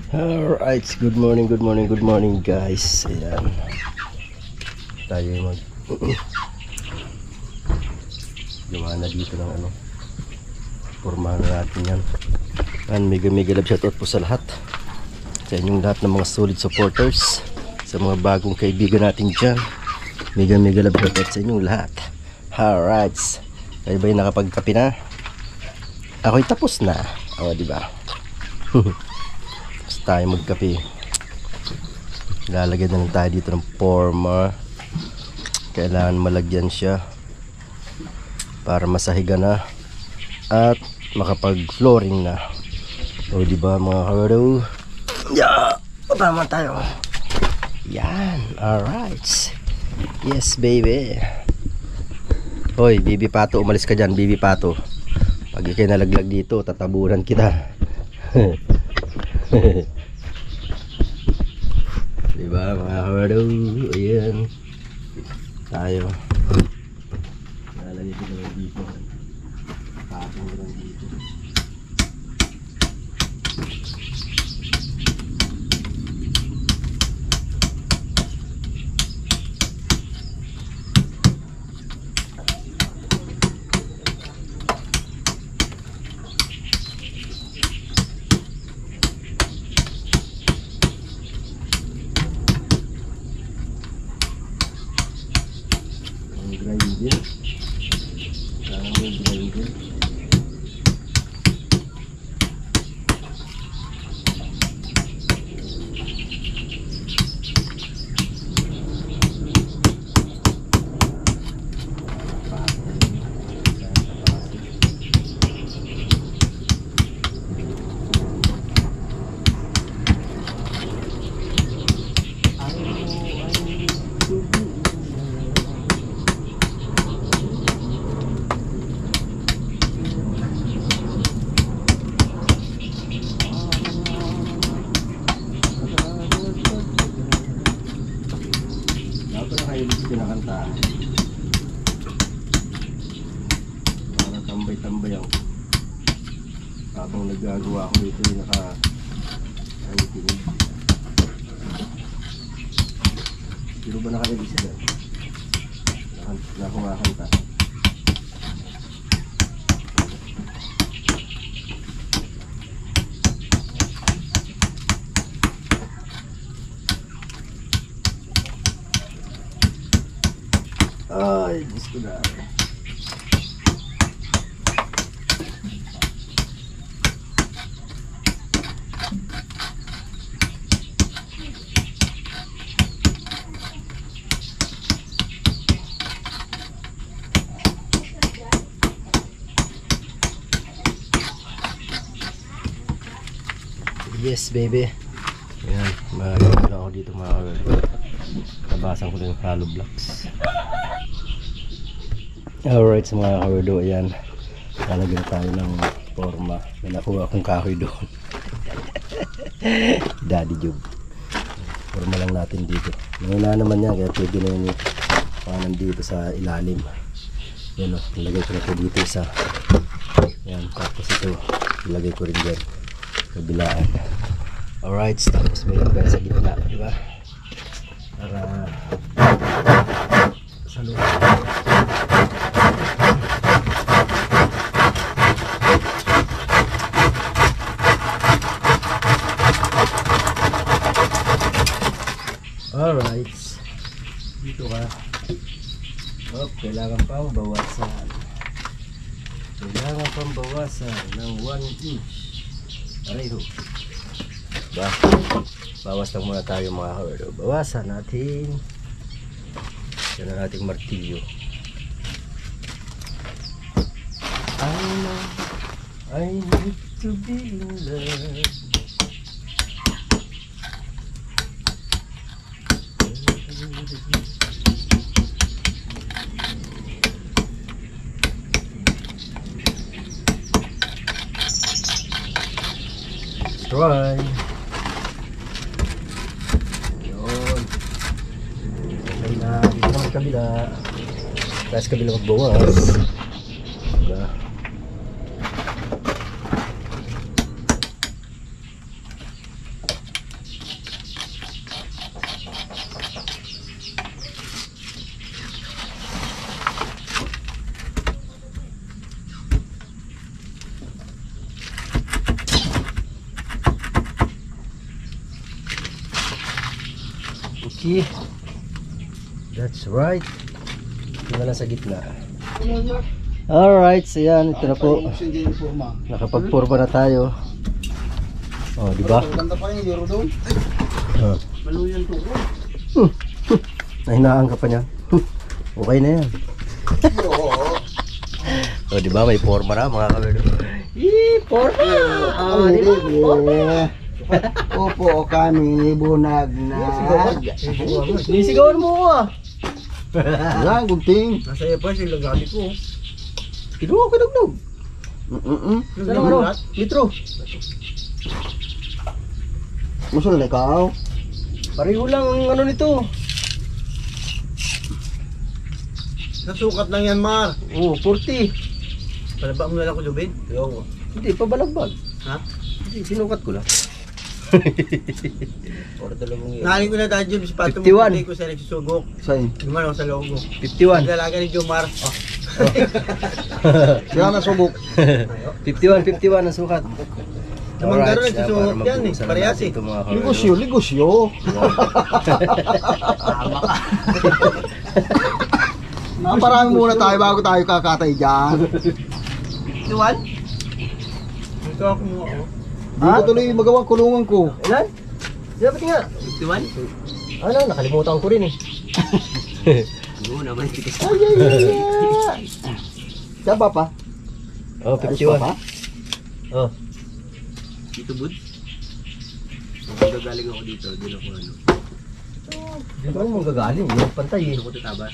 Alright, good morning guys. Ayan. Tayo mag gawa na dito ng ano. Pormahan natin yan. And mega love shoutout po sa lahat. Sa inyong lahat ng mga solid supporters. Sa mga bagong kaibigan natin dyan. Mega love shoutout sa inyong lahat. Alright. Tayo ba yung nakapagkape na? Ako'y tapos na. O, diba? Tayo magkape. Lalagyan na lang tayo dito ng forma. Kailangan malagyan siya para masahiga na at makapag flooring na. O diba mga karo? Yeah! Tama tayo. Yan. Alright. Yes baby. Hoy Bibi Pato, umalis ka dyan Bibi Pato. Pag ikay nalaglag dito tataburan kita. Diba mga karo? Ayan. Tayo. Lalagay ko lang dito. Patong ko lang dito. Grinder. Kailangan mo grinder. Kinakanta para tambay-tambay ako habang nagagawa ako dito yung nakakikinig. Pero ba nakakinig sila? Nakumakanta. Ay, Diyos ko na. Yes, baby. Ayan, magagawin lang ako dito mga kagawin. Nabasan ko lang yung hollow blocks. Alright, sa mga kawerdo, ayan. Lalagyan tayo ng forma. May nakuha akong kahoy doon. Daddy job. Forma lang natin dito. Mahina naman yan, kaya pwede na yung panan dito sa ilalim. Yan o, nilagay ko na ito dito isa. Yan, tapos ito, nilagay ko rin dyan. Kabilaan. Alright, tapos may lagay sa gitna, diba? Para sa loob. Alright, dito ka. Kailangan pang bawasan. Kailangan pang bawasan ng 1 inch. Areho. Diba? Bawas lang muna tayo mga kawerdo. Bawasan natin. Yan ang ating martilyo. I need to be in love. Try. Yun. Okay na. Dito naman kabila. Tapos kabila magbawas. Diba? Beshi. That's right. Tingnan lang sa gitna. Alright, so yan, ito na po. Nakapagpurma na tayo. Oh, di ba? Ganda pa yung euro doon. Maluyan to. Nahinaan ka pa niya. Okay na yan. Oh, di ba? May forma na mga kabelo. Forma! Di ba? Opo kami bunag na. Nisigawan mo ah. Yan, gunting. Nasaya pa siya lagati ko. Kinuha ko dugdug. Saan ang ano? Litro. Musul na ikaw. Pareho lang ang ano nito. Nasukat lang yan, Mar. Oh, 40. Palaba mo na lang ko, Jubin. Yo. Hindi, pabalagbag. Ha? Hindi, sinukat ko lang. Nahalin ko na tayo, Jub. Sipato 51. mo, hindi ko sa nagsusugok. Sa'yo. Gumano sa loob mo. 51. Dalaga ni Jomar. Oh. Siya na subok. 51 ang sukat. Naman garo Alright, nagsusugok para yan eh. mabuksan na Parehas natin eh. ito, mga kabelo. Ligosyo. Tama ka. Naparami muna tayo bago tayo kakatay dyan. Tuwan? Ito ako mo ako. Hindi ko tuloy magawang kulungan ko. Ilan? Dapat nga. 51? Ano, nakalimutan ko rin eh. Oo naman. Ay. Saba pa? Oh, Ayos 51. pa? Oh. Dito, Bud? Gagaling ako dito. Doon ako ano. Di ba mo gagaling? Yung pantay eh. Dito ko tatabas.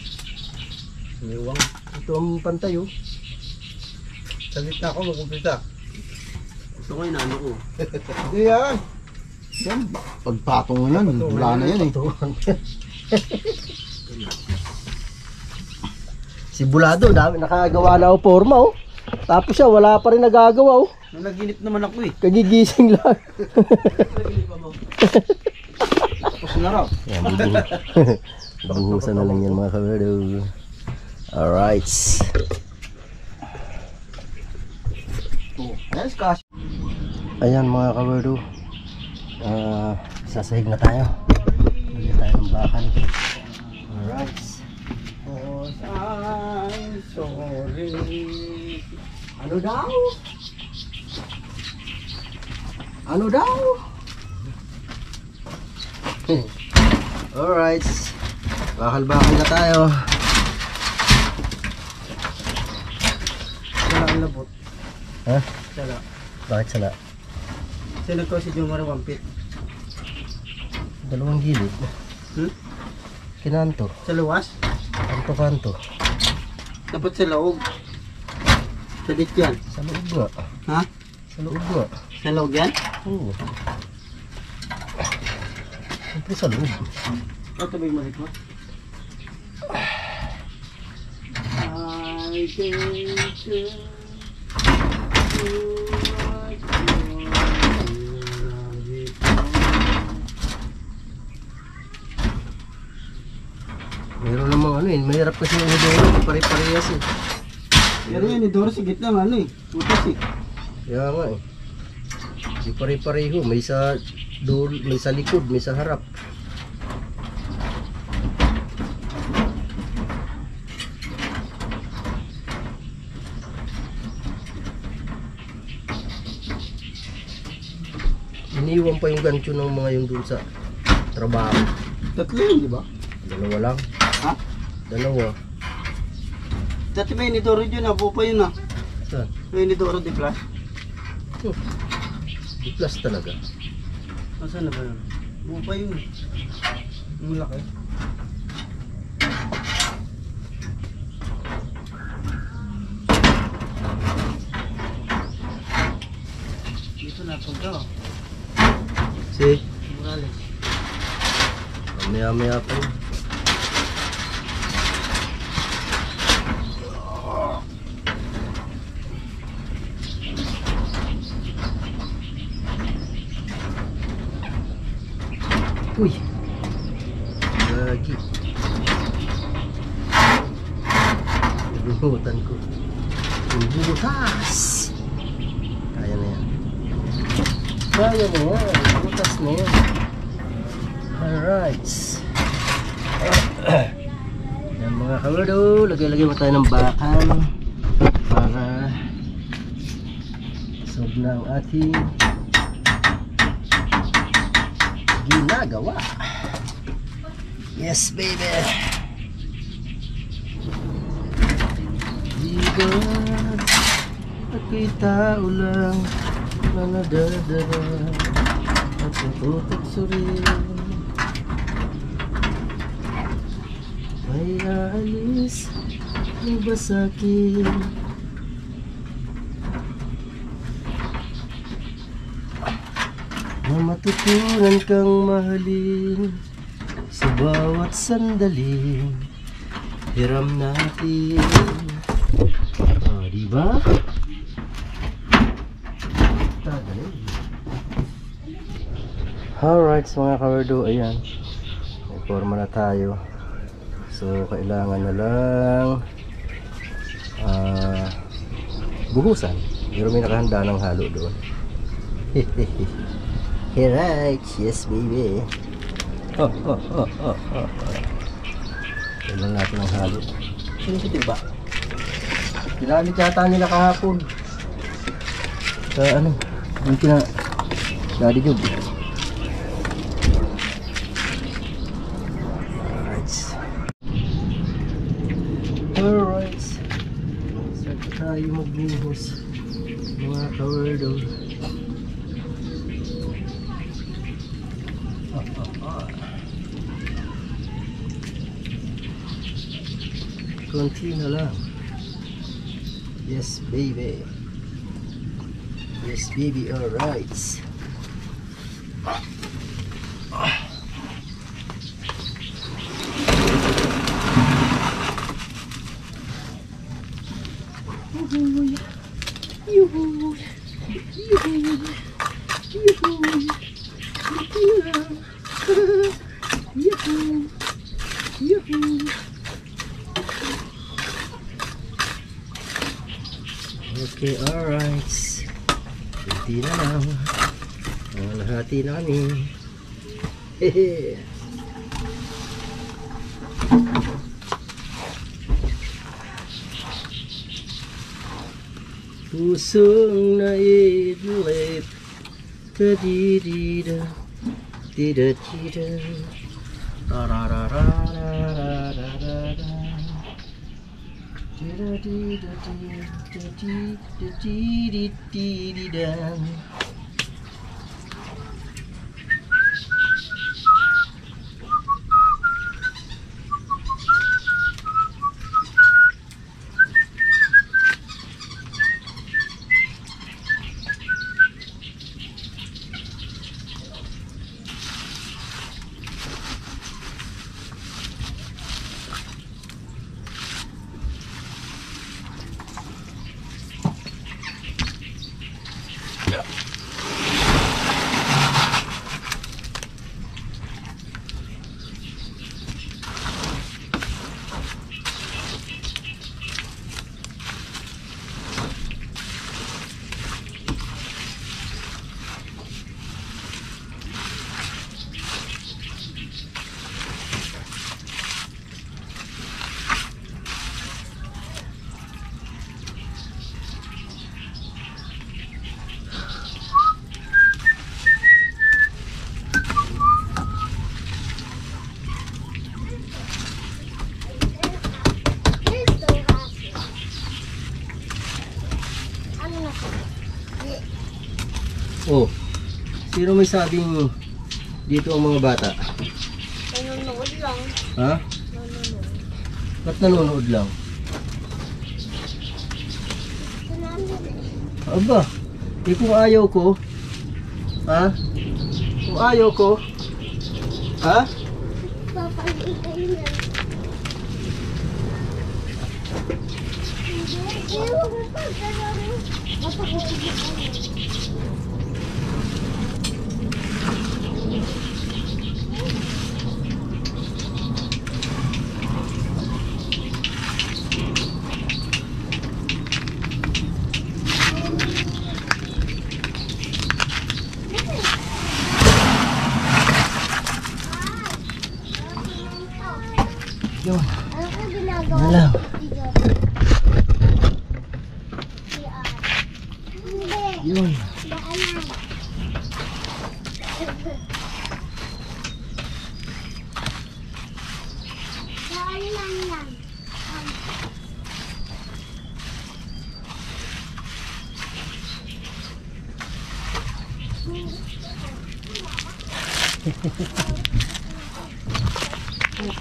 May uwang. Ito ang pantay oh. Sa gitna ako mag-umpisa. Ito ko yung ano ko. Hindi yan. Yan. Pagpatong mo yan. Wala na yan eh. Si Bulado, dami nakagawa na o forma oh. Tapos siya, wala pa rin nagagawa oh. Nanaginip naman ako eh. Kagigising lang. Tapos na raw. Yan, bubuhusan na lang yan mga kabelo. Alright. Ayan, skas. Ayan mga kabelo. Sasahig na tayo. Bili tayo ng bakal. Alright. Oh, I'm sorry. Ano daw? Ano daw? Alright. Bakal-bakal na tayo. Sala ang labot. Ha? Sala. Bakit sala? Sala ko si Jomar Wampit. Dalawang gilid. Kinanto. Sa luwas? Kanto-kanto. Dapat sa loob. Sa dik yan. Sa loob nga. Ha? Sa loob nga. Sa loob yan? Oo. Siyempre sa loob. Ito ba yung malik mo? I think Meron namang ano eh. Mahirap kasi yung idolo. Pare-parehas eh. Pero yan, idoro sa gitna ng ano eh. Putas eh. Kaya nga eh. Di pare-pareho. May sa dulo, may sa likod, may sa harap. Iniwan pa yung gancho ng mga yung dun sa trabaho. Tatlo yun, di ba? Dalawa lang. Ha? Dalawa. Dati ba yung idoro dyan, apo pa yun ah. Saan? Yung idoro di flash. Di plus talaga. Nasaan na ba yun? Apo pa yun. Ang laki. Dito na punta oh. Si? Morales. Maya-maya pa yun. Uy! Gagi. Nabuhutan ko. Bubutas! Kaya na yan. Kaya na yan. Butas na yan. Alright. Yan mga kawerdo, lagay-lagay mo tayo ng bakal para solve na ang ating ginagawa. Yes baby. Di ba ako'y tao lang na nadadala at natutok surin. May aalis mo ba sa'kin? Na matutunan kang mahalin sa bawat sandali hiram natin. Oh, diba? Tagaling. Alright mga kawerdo, ayan. May forma na tayo. So kailangan na lang buhusan. Pero may nakahanda ng halo doon. Hey right, yes baby. Kailangan natin ng halo. Sensitive ba? Ginamit yata nila kahapon. Sa ano? Ang Daddy Job. Alright. Saan tayo magbuhos mga kawerdo? Konti na lang. Yes baby. Yes baby, alright. Okay, alright. Kunti na lang. Lahati na kami. Hehe. Pusong naidlip. Da-di-di-da. Di-da-di-da. Ra-ra-ra-ra-ra-ra-ra-ra-ra. Di-da-di-da-di-da-di-da-di-da-di-da. Oh, sino may sabing dito ang mga bata? Nanonood lang. Ha? Nanonood. Ba't nanonood lang? Aba, kung ayaw ko, ha? Kung ayaw ko, ha? Papalitin yan. Hindi, huwag mo pa gano'n. Mapakulit ako. Yun. Ano ko ginagawa? Wala. Dito. Hindi. Yun. Daanan. Daanan lang.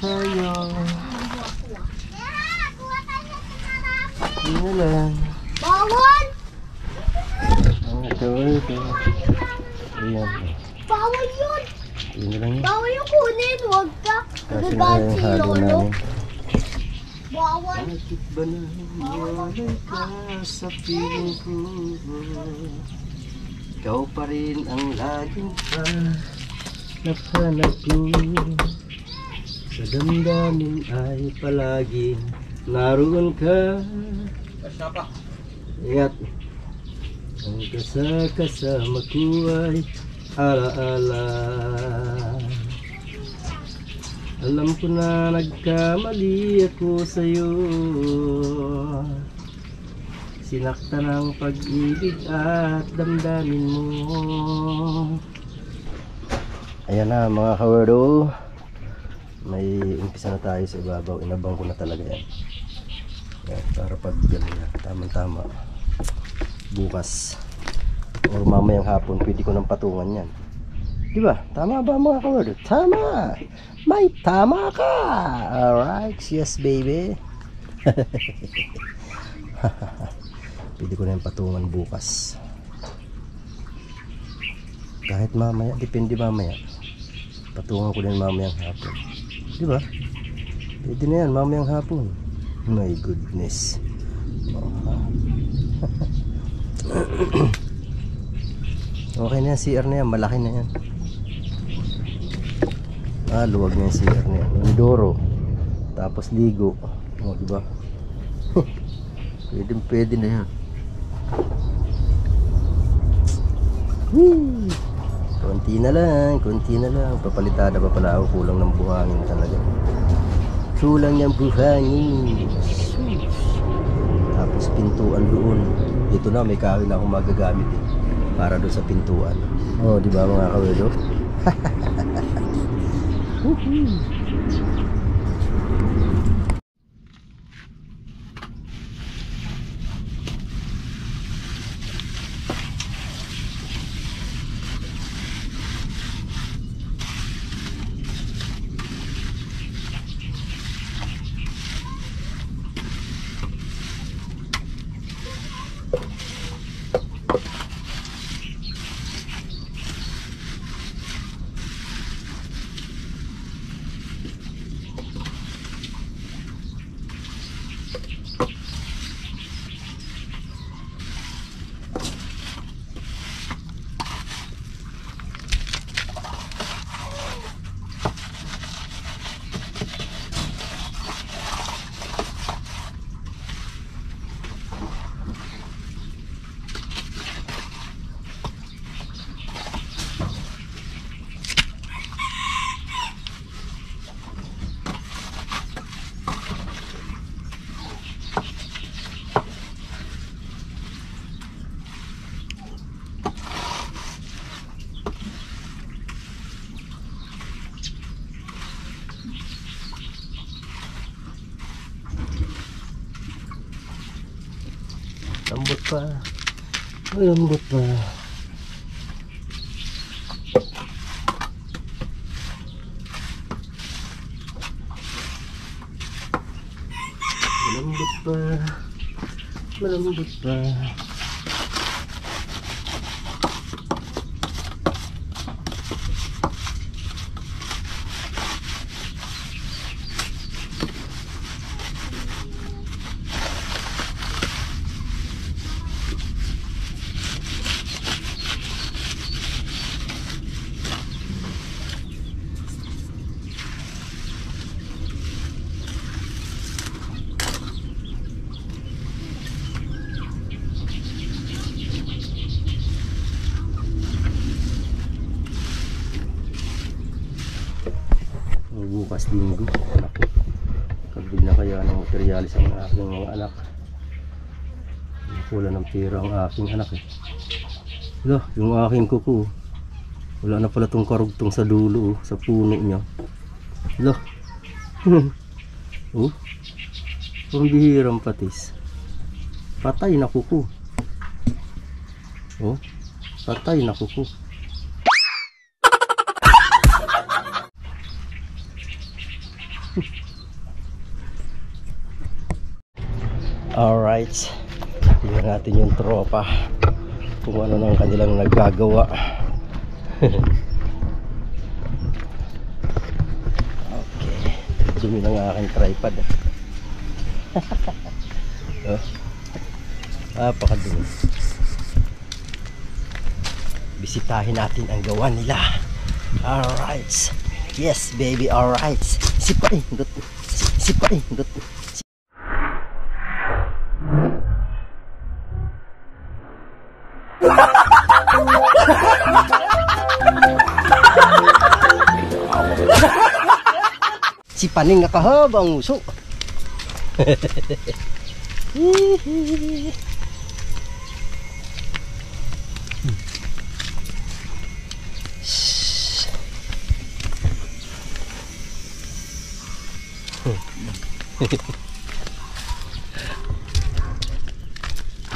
Tayo. Yeah, kuha tayo sa marami. Yun na lang. Bawal! Ito. Ayan. Bawal yun! Yun na lang yun. Bawal yung kunin! Huwag ka! Kasi na Nagagalit yung si halo Lolo. namin. Bawal! Bakit ba nangyari ka sa piling ko? Ikaw pa rin ang laging hanap ko. Sa damdamin ay palaging naroon ka. Ingat. Ang kasama ko ay alaala. Alam ko na nagkamali ako sa'yo. Sinaktan ang pag-ibig at damdamin mo. Ayan na mga kawerdo. May umpisa na tayo sa ibabaw. Inabang ko na talaga yan. Yan, para pag gano'n na, tama-tama. Bukas o mamayang hapon pwede ko nang patungan yan. Diba? Tama ba mga kawerdo? Tama! May tama ka! Alright, yes baby. Pwede ko na yung patungan bukas. Kahit mamaya, depende mamaya. Patungan ko din mamayang hapon. Diba? Pwede na yan mamayang hapon. My goodness. Okay na yan, CR na yan, malaki na yan. Luwag na yung CR na yan. Indoro. Tapos ligo. O, diba? Pwede na yan. Whee! Konti na lang. Papalitada pa pala ako, kulang ng buhangin talaga. Kulang ng buhangin. Tapos pintuan doon. Dito na, may kahoy na akong magagamit eh, para doon sa pintuan. Oh, di ba mga kawedo? Lambot pa. Lambot pa. Malambot pa. Malambot pa. Bukas linggo. Naku. Kabili na kaya ng materialis ang aking mga anak. Wala ng pera ang aking anak eh. Wala, yung aking kuko. Wala na pala tong karugtong sa dulo, sa puno niya. Wala. Oh, ang bihirang patis. Patay na kuko. Oh, patay na kuko. Alright, tingnan natin yung tropa kung ano nang kanilang nagagawa. Okay, dumi ng aking tripod. Oh, napakadumi. Bisitahin natin ang gawa nila. Alright, yes baby, alright. Sipain, sipain, si Paning nakahabang uso.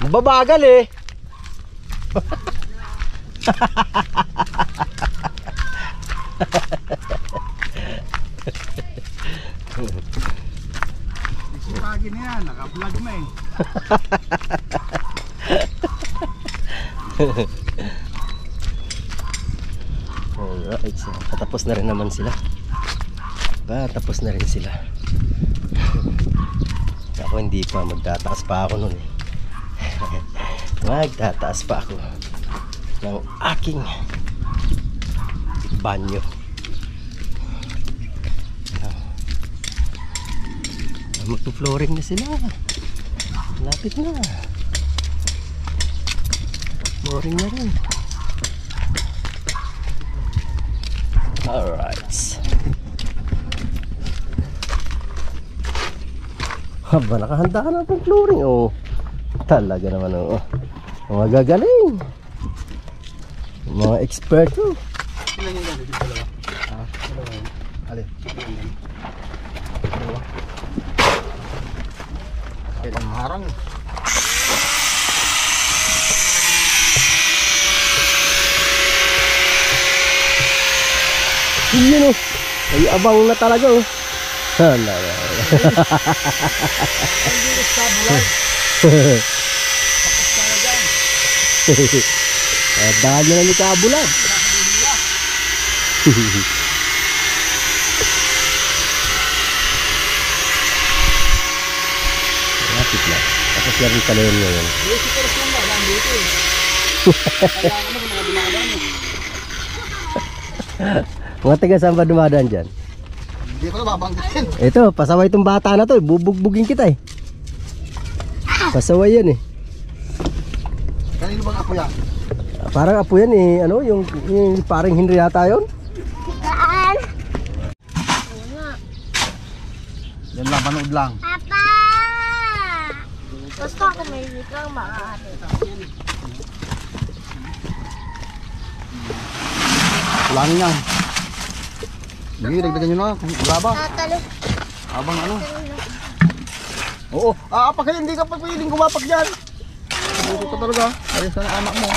Babagal eh. Sipagin na yan, naka-vlog na eh. Alright, so, patapos na rin naman sila. Patapos na rin sila. Ako hindi pa, magtataas pa ako nun eh. Magtataas pa ako ng aking banyo. Magpo-flooring na sila. Lapit na. Flooring na rin. Alright. Haba, nakahanda ka na pang flooring. Oh, talaga naman oh. Mga gagaling. Mga expert oh. Ilan yung gano'n? Dalawa? Dalawa yun. Alin? Dalawa. Kailang harang. Yun oh. Ay abang na talaga oh. Hala. Hindi ko sa bulan. Dahil na ni Kabulad. Lapit lang. Tapos na rin talayon ngayon. Dito ko rin ba? Lang dito eh. Kaya naman mga dumadaan eh. Mga taga saan ba dumadaan dyan? Hindi ko na babanggitin. Ito, pasaway itong bata na to. Bubugbugin kita eh. Pasaway yan eh. Kanino bang ako yan? Parang apo yan eh. Ano, yung parang Henry yata yun. Saan? Yan lang, manood lang. Papa! Basta ako may wikang makakati. Kulangin yan. Sige, dagdagan nyo na. Wala ba? Tatalo. Abang ano? Oo. Pag hindi ka pa pwedeng gumapak dyan. Dito ka talaga. Ayos na ang anak mo.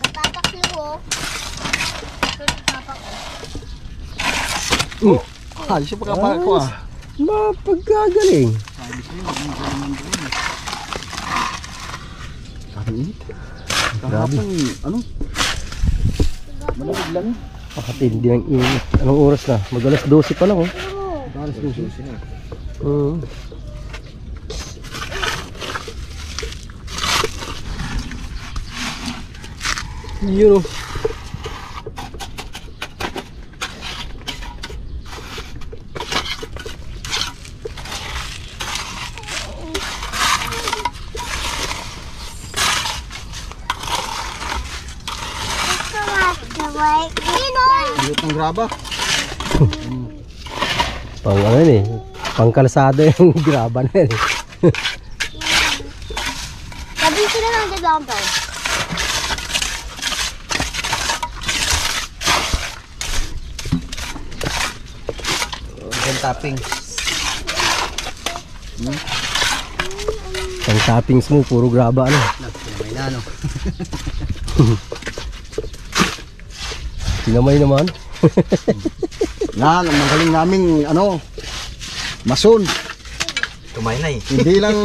Kapapaklo oh. Ayos yung pagkapalit ko ah. Mapagkagaling. Kainit. Grabe. Kahapon, ano? Malamig lang. Pakatindi ng init. Anong oras na? Mag-alas 12 pa lang oh. Alas 12 na. Yun oh. Basta Liit ng graba. Pang ano yun eh. Pang kalsada yung graba na yun eh. Sabi ko na lang dito ang pao. Yung topping. Pang toppings mo, puro graba ano. May na ano. Sinamay naman. Yan, ang magaling naming ano, mason. Kumain na eh. Hindi lang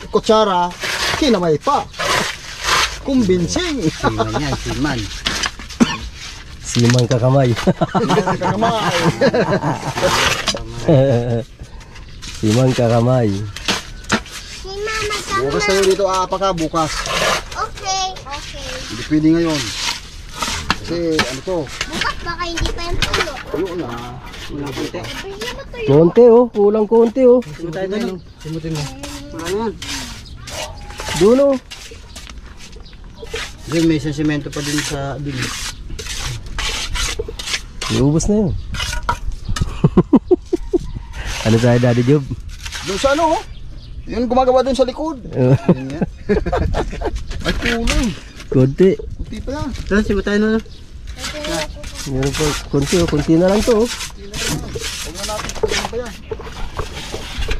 kutsara, kinamay pa. Kumbinsin. Siman yan, siman. Simang kakamay. Kamay. Simang kakamay. Si Mama ka. Bukas tayo dito aapa ka, bukas. Okay. Hindi pwede ngayon. Kasi ano to, Bukas baka hindi pa yung tulo. yun na. Bigyan mo to Konti oh, kulang konti oh. Simutin mo. Simutin mo. Wala yan. Doon oh. Then may isang semento pa din sa dulo. Iubos na yun. Ano tayo, Daddy Job? Doon sa ano, yun gumagawa doon sa likod. Ay, tulong. Konti. Kunti pa yan. Tara, simutin mo na. Meron pa, konti oh, konti na lang to oh. Huwag na natin, tulong pa yan.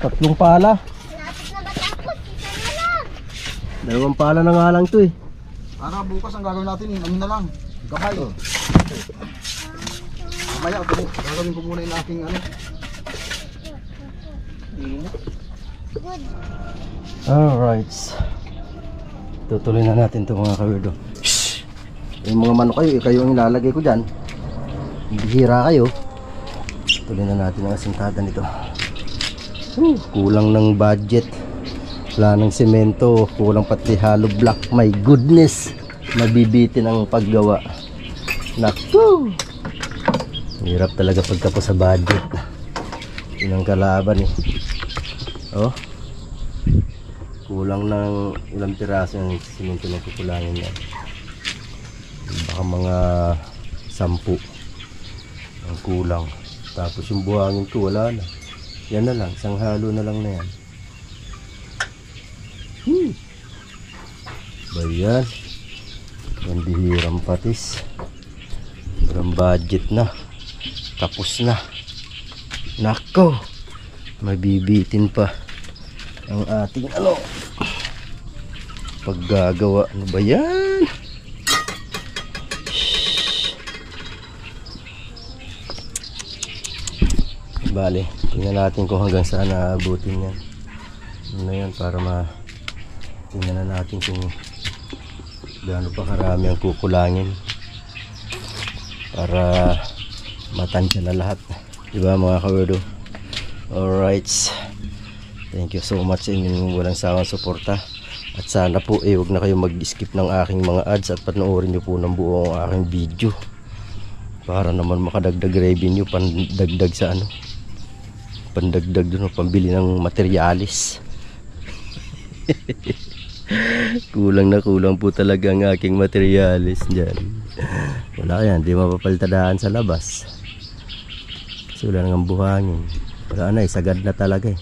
3 pala. Lapit na ba tapos? Isa na lang. 2 pala na nga lang to eh. Para bukas ang gagawin natin, ano na lang, gabay. Mamaya, gagawin ko muna yung aking ano. Good. Alright. Tutuloy na natin ito mga kawirdo. Yung mga manok kayo yung ilalagay ko dyan. Bihira kayo. Tuloy na natin ang asintada nito. Kulang ng budget. Wala ng semento. Kulang pati hollow block. My goodness. Mabibitin ang paggawa. Naku. Hirap talaga pagtapos sa budget. Yun ang kalaban eh. Oh. Kulang ng ilang piraso yung simento na kukulangin yan. Baka mga 10 ang kulang. Tapos yung buhangin ko wala na. Yan na lang, isang halo na lang na yan. Ba yan? Ang bihirang patis. Walang budget na. Tapos na. Nako. Mabibitin pa ang ating ano paggagawa. Ano ba yan? Bale, tingnan natin kung hanggang saan naabutin yan. Ano yan para tingnan na natin kung gaano pa karami ang kukulangin para matansya na lahat, diba mga kawerdo? Alright, thank you so much sa inyong walang sawang suporta. At sana po huwag na kayo mag-skip ng aking mga ads at panoorin nyo po ng buong aking video para naman makadagdag revenue, pandagdag sa ano, pandagdag dun, pambili ng materialis. Kulang na kulang po talaga ang aking materialis dyan. Wala yan, di mapapalitadaan sa labas kasi wala nang buhangin. Wala na, sagad na talaga eh.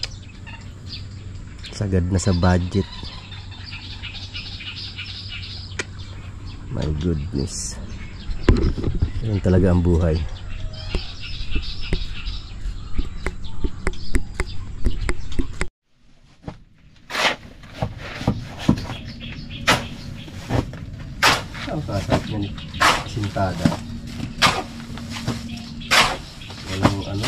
Sagad na sa budget. My goodness. Yan talaga ang buhay. Ang kasap yan, sintada. Walang ano.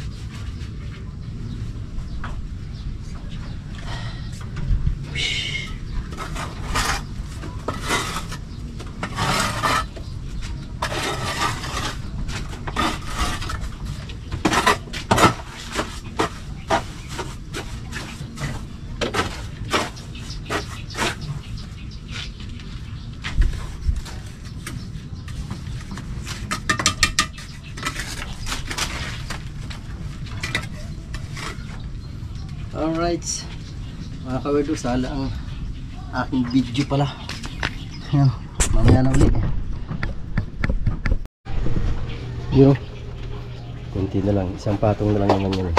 Alright, mga kawerdo, sala ang aking video pala. Ayan, mamaya na ulit. Yun, kunti na lang, isang patong na lang naman yan.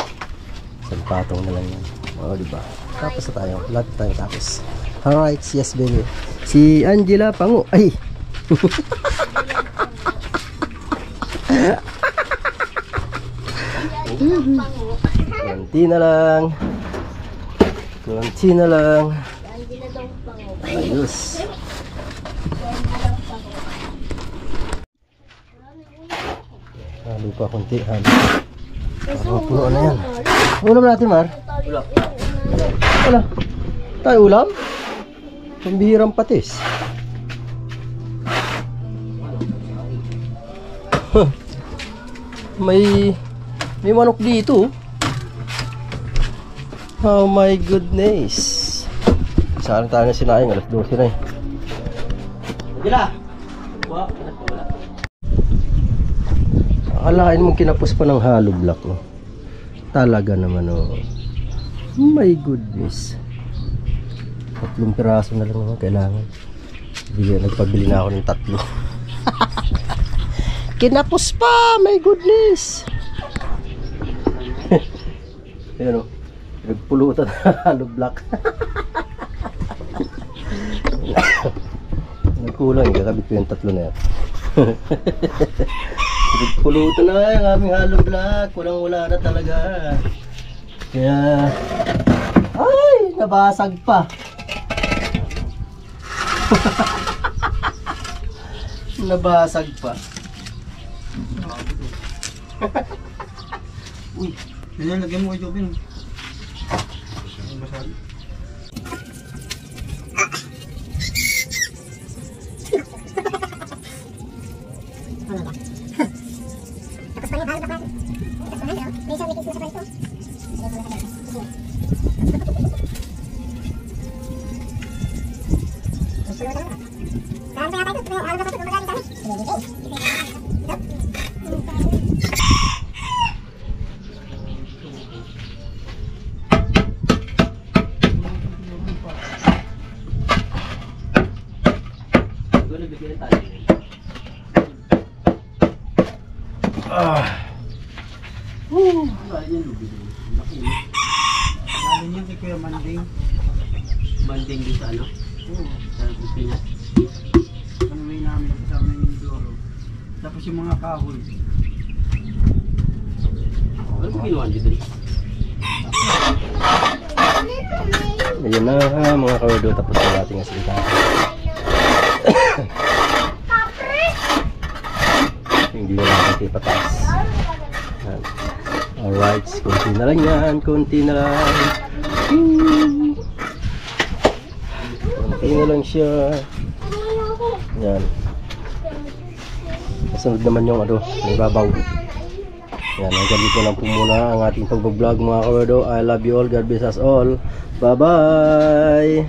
Isang patong na lang yan. O, diba? Tapos na tayo, lahat tayo tapos. Alright, yes baby. Si Angela Pango, ay! Kunti na lang. Kunti na lang. Ayos. Halo pa kunti. Halo. Puno na yan. Ulam natin, Mar? Wala. Tayo ulam? Pambihirang patis. Huh. May manok dito. Oh my goodness. Saan tayo na sinaing? Alas 12 na eh. Gila! Akalain mo kinapos pa ng hollow block, no? Talaga naman, oh. My goodness. 3 piraso na lang naman kailangan. Nagpabili na ako ng 3. Kinapos pa! My goodness! Ayan, oh. Nagpulutan na hollow block. Nagkulang, kakabit ko yung 3 na yan. Nagpulutan na yung aming hollow block. Kulang-wala na talaga. Kaya, ay, nabasag pa. Nabasag pa. Uy, lagyan mo kay Jobin. Masabi. Lalo niya si Kuya Manding. Banding din sa ano? Oo. Sa Pinas. Kanaway namin kasama yung Doro. Tapos yung mga kahoy. Ano mo ginawa dito? Ayun na mga kawerdo, tapos na natin ang salita. Hindi na natin pataas. Yan. Alright, konti na lang yan, konti na lang. Konti na lang siya. Yan. Kasunod naman yung ano, may babaw. Yan, hanggang dito lang po muna ang ating pag-vlog mga kawerdo. I love you all, God bless us all. Bye bye!